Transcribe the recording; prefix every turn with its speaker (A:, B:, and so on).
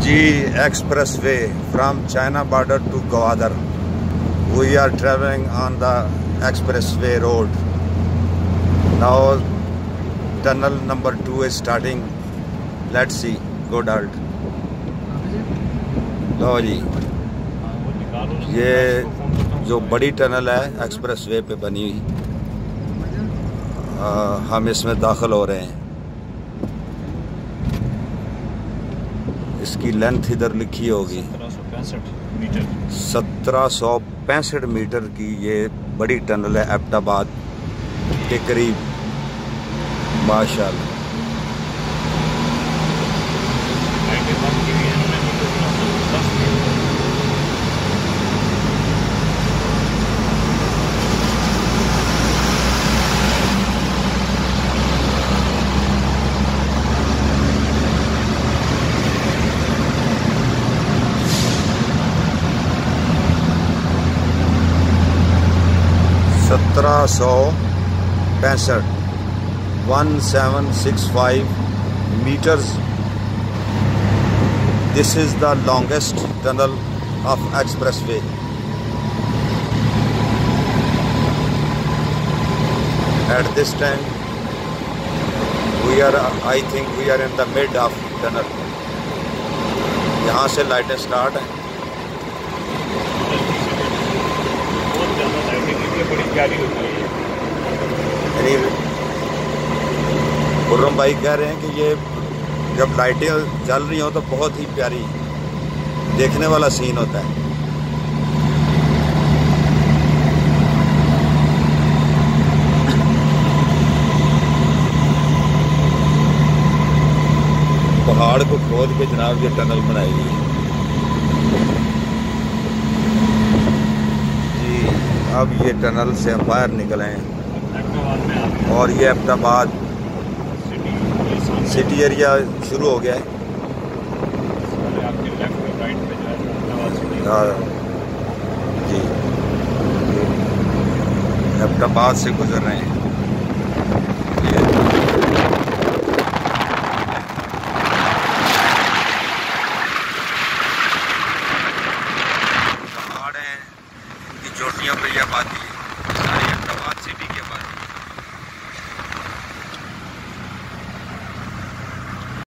A: G Expressway from China border to Gwadar. We are traveling on the expressway road. Now tunnel number 2 is starting. Let's see. Good alt. लो जी, ये जो बड़ी tunnel है expressway पे बनी हुई, हम इसमें दाखिल हो रहे हैं। इसकी लेंथ इधर लिखी होगी 1765 मीटर की ये बड़ी टनल है एबटाबाद के करीब। माशाल्लाह। सत्रह 1765 meters. This is the longest tunnel of expressway. At this time I think we are in the mid of tunnel. यहाँ से लाइटें स्टार्ट हैं।
B: बड़ी प्यारी होती है।
A: यानी खुर्रम भाई कह रहे हैं कि ये जब लाइटें जल रही हो तो बहुत ही प्यारी देखने वाला सीन होता है। पहाड़ को खोद के जनाब ये टनल बनाई गई है। अब ये टनल से हम बाहर निकले हैं और ये एबटाबाद सिटी एरिया शुरू हो गया है। जी, एबटाबाद से गुजर रहे हैं।